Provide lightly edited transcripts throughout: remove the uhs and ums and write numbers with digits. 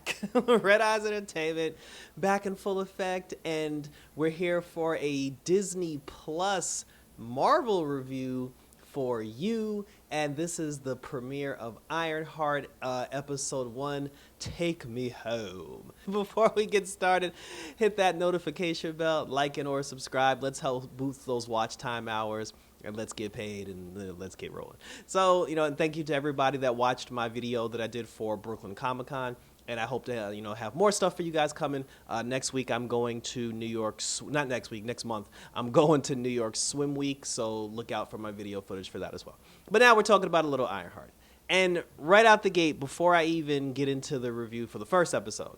back. Red Eyes Entertainment, back in full effect, and we're here for a Disney Plus Marvel review for you. And this is the premiere of Ironheart, episode 1, Take Me Home. Before we get started, hit that notification bell, like and or subscribe. Let's help boost those watch time hours. And let's get paid and let's get rolling. So, and thank you to everybody that watched my video that I did for Brooklyn Comic Con. And I hope to, have more stuff for you guys coming. Next week, I'm going to New York. Not next week, next month. I'm going to New York Swim Week. So look out for my video footage for that as well. But now we're talking about a little Ironheart. And right out the gate, before I even get into the review for the first episode,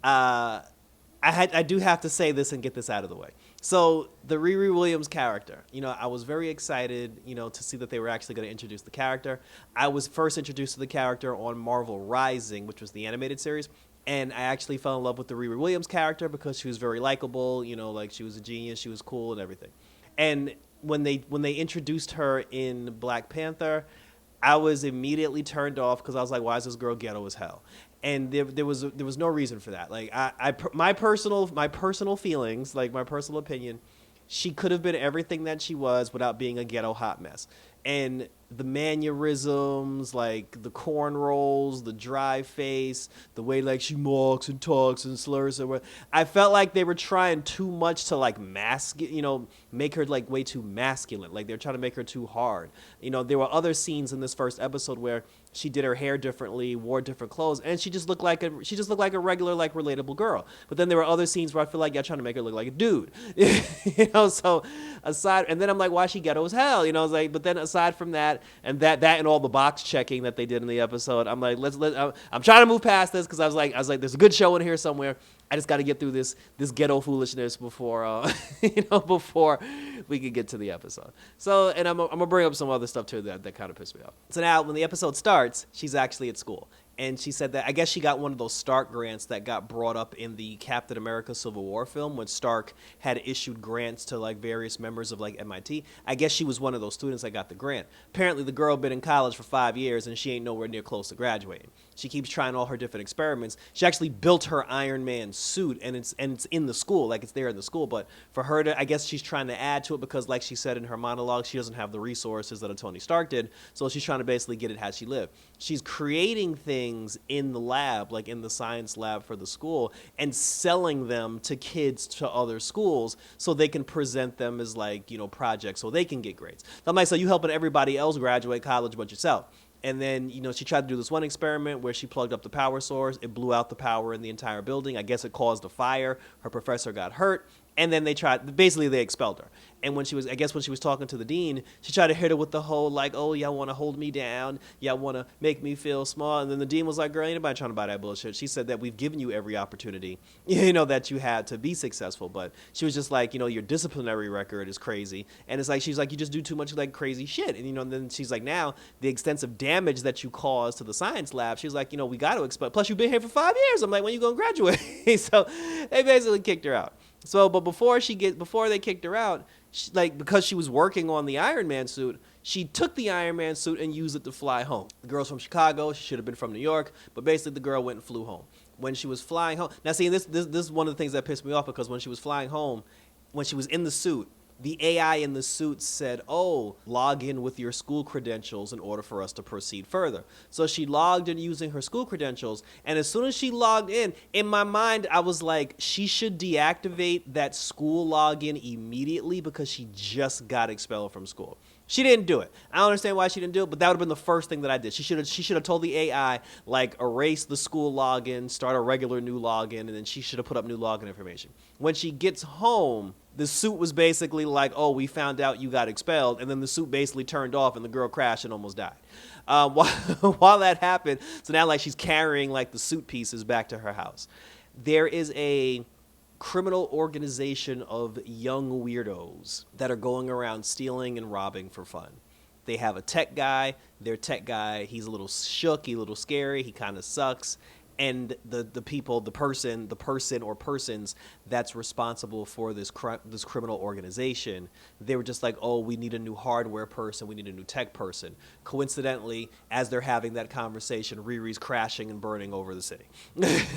I do have to say this and get this out of the way. So the Riri Williams character, I was very excited, to see that they were actually going to introduce the character. I was first introduced to the character on Marvel Rising, which was the animated series. And I actually fell in love with the Riri Williams character because she was very likable, like she was a genius, she was cool and everything. And when they introduced her in Black Panther, I was immediately turned off because I was like, why is this girl ghetto as hell? And there was no reason for that. Like my personal feelings, like my personal opinion, she could have been everything that she was without being a ghetto hot mess. And the mannerisms, like the cornrows, the dry face, the way like she walks and talks and slurs her. I felt like they were trying too much to like make her like way too masculine. Like they're trying to make her too hard. There were other scenes in this first episode where she did her hair differently, wore different clothes, and she just looked like a regular, like relatable girl. But then there were other scenes where I feel like y'all trying to make her look like a dude. So aside, and then I'm like, why she ghetto as hell? I was like, but then aside from that, and that and all the box checking that they did in the episode, I'm like, I'm trying to move past this because I was like, there's a good show in here somewhere. I just got to get through this ghetto foolishness before before we could get to the episode. So, and I'm gonna bring up some other stuff too that kind of pissed me off. So now when the episode starts, she's actually at school. And she said that I guess she got one of those Stark grants that got brought up in the Captain America Civil War film when Stark had issued grants to like various members of like MIT. I guess she was one of those students that got the grant. Apparently the girl been in college for 5 years and she ain't nowhere near close to graduating. She keeps trying all her different experiments. She actually built her Iron Man suit and it's in the school, like it's there in the school. But for her to, I guess she's trying to add to it because like she said in her monologue, she doesn't have the resources that a Tony Stark did. So she's trying to basically get it how she lived. She's creating things in the lab, like in the science lab for the school, and selling them to kids to other schools so they can present them as like, projects so they can get grades. I'm like, so you helping everybody else graduate college but yourself. And then, she tried to do this one experiment where she plugged up the power source. It blew out the power in the entire building. I guess it caused a fire. Her professor got hurt. And then they expelled her. And when she was talking to the dean, she tried to hit her with the whole like, oh, y'all want to hold me down. Y'all want to make me feel small. And then the dean was like, girl, ain't nobody trying to buy that bullshit. She said that we've given you every opportunity, that you had to be successful. But she was just like, your disciplinary record is crazy. And it's like, she's like, you just do too much like crazy shit. And, and then she's like, now the extensive damage that you caused to the science lab, she's like, we got to expel. Plus you've been here for 5 years. I'm like, when you going to graduate? So they basically kicked her out. So, but before they kicked her out, because she was working on the Iron Man suit, she took the Iron Man suit and used it to fly home. The girl's from Chicago. She should have been from New York, but basically the girl went and flew home. When she was flying home, now see, this is one of the things that pissed me off because when she was flying home, when she was in the suit, the AI in the suit said, oh, log in with your school credentials in order for us to proceed further. So she logged in using her school credentials. And as soon as she logged in my mind, I was like, she should deactivate that school login immediately because she just got expelled from school. She didn't do it. I don't understand why she didn't do it, but that would have been the first thing that I did. She should have told the AI, like, erase the school login, start a regular new login, and then she should have put up new login information. When she gets home, the suit was basically like, oh, we found out you got expelled, and then the suit basically turned off, and the girl crashed and almost died. While that happened, so now, like, she's carrying, like, the suit pieces back to her house. There is a criminal organization of young weirdos that are going around stealing and robbing for fun. They have a tech guy. Their tech guy, he's a little shook, he's a little scary, he kind of sucks. and the people, the person or persons that's responsible for this criminal organization, they were just like, oh, we need a new hardware person, we need a new tech person. Coincidentally, as they're having that conversation, Riri's crashing and burning over the city.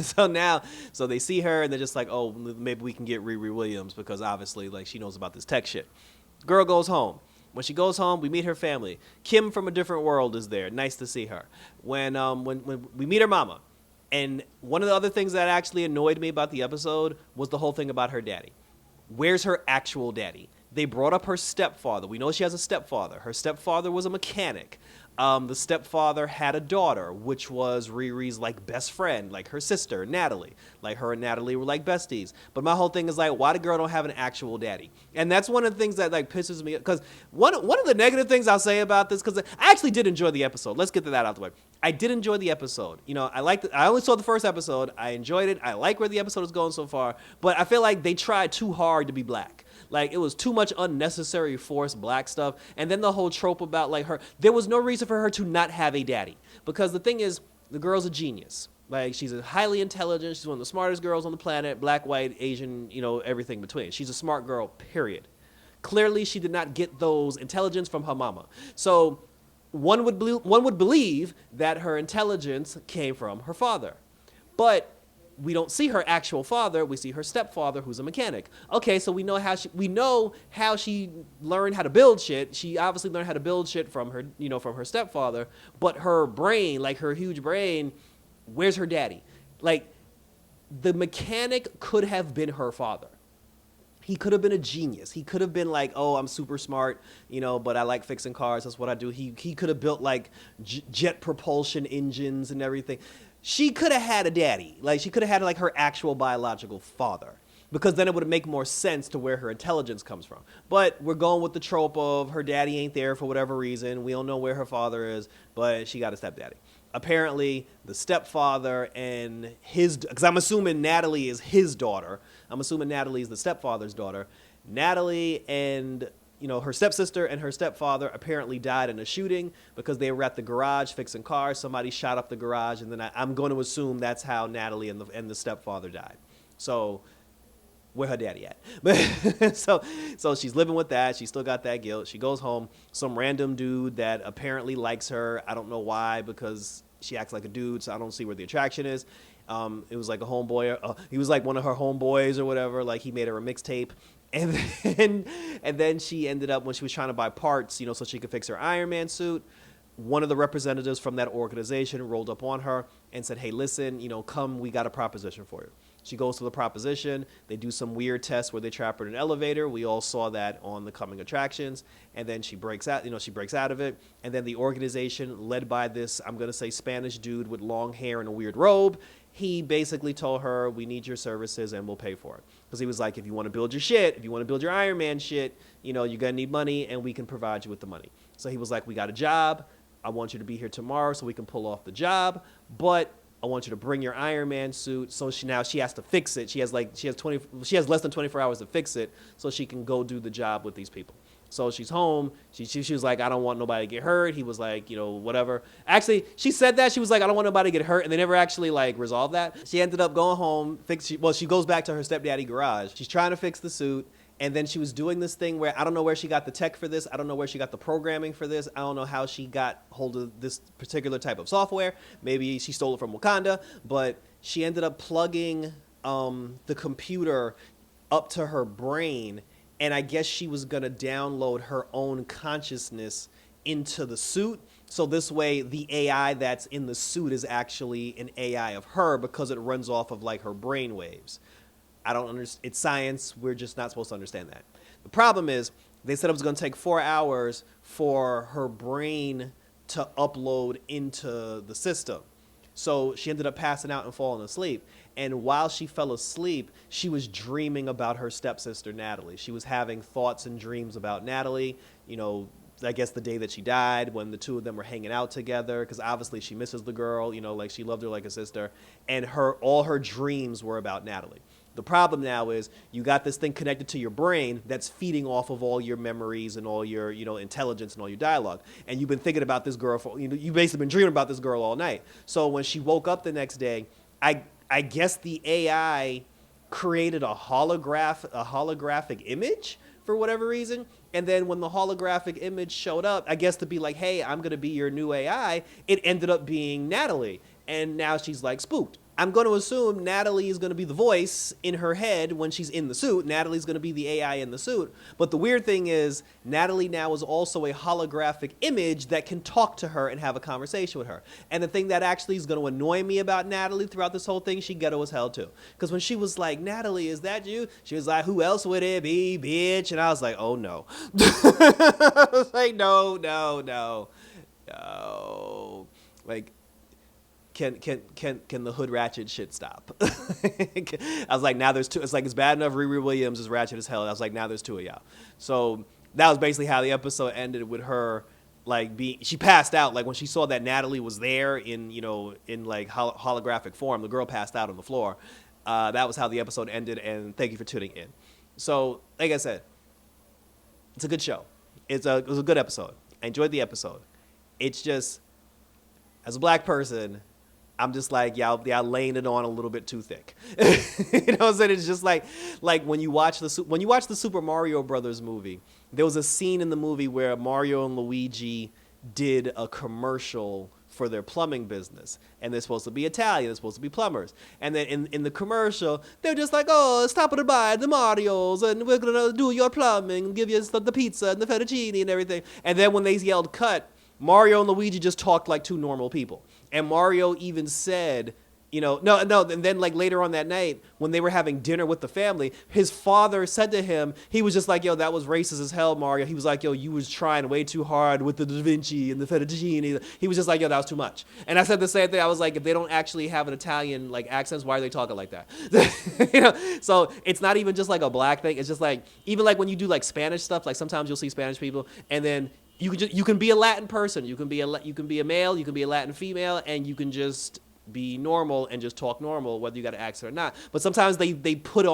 So they see her and they're just like, oh, maybe we can get Riri Williams, because obviously like she knows about this tech shit. Girl goes home. When she goes home, we meet her family. Kim from a different world is there. Nice to see her. When we meet her mama. And one of the other things that actually annoyed me about the episode was the whole thing about her daddy. Where's her actual daddy? They brought up her stepfather. We know she has a stepfather. Her stepfather was a mechanic. The stepfather had a daughter, which was Riri's like best friend, like her sister, Natalie. Like her and Natalie were like besties. But my whole thing is like, why the girl don't have an actual daddy? And that's one of the things that like pisses me, because one of the negative things I'll say about this, because I actually did enjoy the episode. Let's get to that out the way. I did enjoy the episode. You know, I only saw the first episode. I enjoyed it. I like where the episode is going so far. But I feel like they tried too hard to be black. Like, it was too much unnecessary forced black stuff. And then the whole trope about, like, her. There was no reason for her to not have a daddy. Because the thing is, the girl's a genius. Like, she's a highly intelligent. She's one of the smartest girls on the planet. Black, white, Asian, you know, everything between. She's a smart girl, period. Clearly, she did not get those intelligence from her mama. So one would believe that her intelligence came from her father. But we don't see her actual father. We see her stepfather, who's a mechanic. Okay, so we know how she learned how to build shit. She obviously learned how to build shit from her, you know, from her stepfather. But her brain, like her huge brain, where's her daddy? Like, the mechanic could have been her father. He could have been a genius. He could have been like, oh, I'm super smart, you know, but I like fixing cars. That's what I do. He could have built like jet propulsion engines and everything. She could have had a daddy. Like, she could have had like her actual biological father, because then it would make more sense to where her intelligence comes from. But we're going with the trope of her daddy ain't there for whatever reason. We don't know where her father is, but she got a stepdaddy. Apparently, the stepfather and because I'm assuming Natalie is his daughter. I'm assuming Natalie is the stepfather's daughter. Natalie and, you know, her stepsister and her stepfather apparently died in a shooting because they were at the garage fixing cars. Somebody shot up the garage, and then I'm going to assume that's how Natalie and the stepfather died. So where her daddy at? But so she's living with that. She still got that guilt. She goes home. Some random dude that apparently likes her. I don't know why, because she acts like a dude, so I don't see where the attraction is. It was like a homeboy. He was like one of her homeboys or whatever. Like, he made her a mixtape. And then she ended up, when she was trying to buy parts, you know, so she could fix her Iron Man suit, one of the representatives from that organization rolled up on her and said, hey, listen, you know, come, we got a proposition for you. She goes to the proposition. They do some weird test where they trap her in an elevator. We all saw that on the coming attractions. And then she breaks out, you know, she breaks out of it. And then the organization, led by this, I'm going to say Spanish dude with long hair and a weird robe, he basically told her, we need your services and we'll pay for it. Because he was like, if you want to build your shit, if you want to build your Iron Man shit, you know, you're going to need money and we can provide you with the money. So he was like, we got a job. I want you to be here tomorrow so we can pull off the job. But I want you to bring your Iron Man suit. So she has to fix it. She has less than 24 hours to fix it so she can go do the job with these people. So she's home. She was like, I don't want nobody to get hurt. He was like, you know, whatever. Actually, she said that. She was like, I don't want nobody to get hurt. And they never actually like resolved that. She ended up going home. She goes back to her stepdaddy garage. She's trying to fix the suit. And then she was doing this thing where I don't know where she got the tech for this. I don't know where she got the programming for this. I don't know how she got hold of this particular type of software. Maybe she stole it from Wakanda. But she ended up plugging the computer up to her brain. And I guess she was going to download her own consciousness into the suit. So this way, the AI that's in the suit is actually an AI of her because it runs off of like her brain waves. I don't understand. It's science. We're just not supposed to understand that. The problem is they said it was going to take 4 hours for her brain to upload into the system. So she ended up passing out and falling asleep. And while she fell asleep, she was dreaming about her stepsister, Natalie. She was having thoughts and dreams about Natalie, you know, I guess the day that she died, when the two of them were hanging out together, because obviously she misses the girl, you know, like she loved her like a sister. And all her dreams were about Natalie. The problem now is you got this thing connected to your brain that's feeding off of all your memories and all your, you know, intelligence and all your dialogue. And you've been thinking about this girl you've basically been dreaming about this girl all night. So when she woke up the next day, I guess the AI created a holographic image for whatever reason. And then when the holographic image showed up, I guess to be like, hey, I'm going to be your new AI, it ended up being Natalie. And now she's like spooked. I'm going to assume Natalie is going to be the voice in her head when she's in the suit. Natalie's going to be the AI in the suit. But the weird thing is, Natalie now is also a holographic image that can talk to her and have a conversation with her. And the thing that actually is going to annoy me about Natalie throughout this whole thing, she ghetto as hell too. Because when she was like, Natalie, is that you? She was like, who else would it be, bitch? And I was like, oh no. I was like, no. Like, can the hood ratchet shit stop? I was like, now there's two. It's like, it's bad enough Riri Williams is ratchet as hell. I was like, now there's two of y'all. So that was basically how the episode ended, with her like she passed out. Like when she saw that Natalie was there in like holographic form, the girl passed out on the floor. That was how the episode ended. And thank you for tuning in. So like I said, it's a good show. It was a good episode. I enjoyed the episode. It's just, as a black person, I'm just like, y'all laying it on a little bit too thick. You know what I'm saying? It's just like when you watch the Super Mario Brothers movie, there was a scene in the movie where Mario and Luigi did a commercial for their plumbing business, and they're supposed to be Italian, they're supposed to be plumbers, and then in the commercial, they're just like, oh, stop to buy the Marios, and we're gonna do your plumbing, give you the pizza and the fettuccine and everything, and then when they yelled cut, Mario and Luigi just talked like two normal people. And Mario even said, no. And then like later on that night, when they were having dinner with the family, his father said to him, he was just like, yo, that was racist as hell, Mario. He was like, yo, you was trying way too hard with the Da Vinci and the fettuccine. He was just like, yo, that was too much. And I said the same thing. I was like, if they don't actually have an Italian like accents, why are they talking like that? So it's not even just like a black thing. It's just like, even like when you do like Spanish stuff, like sometimes you'll see Spanish people, and then you can be a Latin person, you can be a male, you can be a Latin female, and you can just be normal and just talk normal, whether you got an accent or not. But sometimes they pour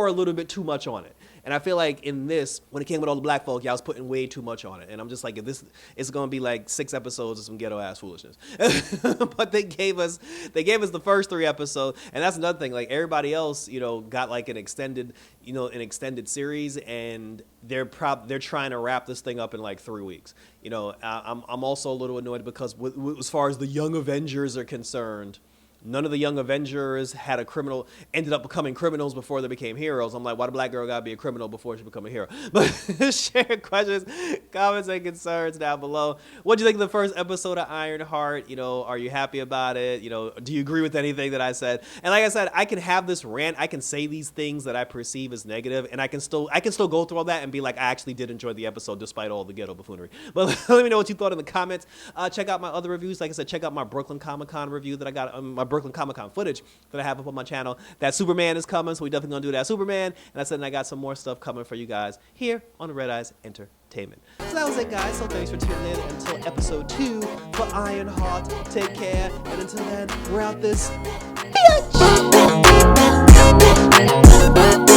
a little bit too much on it. And I feel like in this, when it came with all the black folk, y'all was putting way too much on it. And I'm just like, if this is going to be like 6 episodes of some ghetto ass foolishness. But they gave us the first 3 episodes, and that's another thing. Like everybody else, got like an extended series, and they're trying to wrap this thing up in like 3 weeks. I'm also a little annoyed because as far as the Young Avengers are concerned, none of the Young Avengers ended up becoming criminals before they became heroes. I'm like, why the black girl gotta be a criminal before she become a hero? But share questions, comments, and concerns down below. What do you think of the first episode of IronHeart? Are you happy about it? Do you agree with anything that I said? And like I said, I can have this rant. I can say these things that I perceive as negative, and I can still go through all that and be like, I actually did enjoy the episode despite all the ghetto buffoonery. But let me know what you thought in the comments. Check out my other reviews. Like I said, check out my Brooklyn Comic-Con review that I got, my Brooklyn Comic-Con footage that I have up on my channel. That Superman is coming, so we definitely gonna do that Superman. And I said, and I got some more stuff coming for you guys here on the Red Eyes Entertainment. So that was it, guys. So thanks for tuning in until episode 2 for IronHeart. Take care, and until then, we're out this bitch.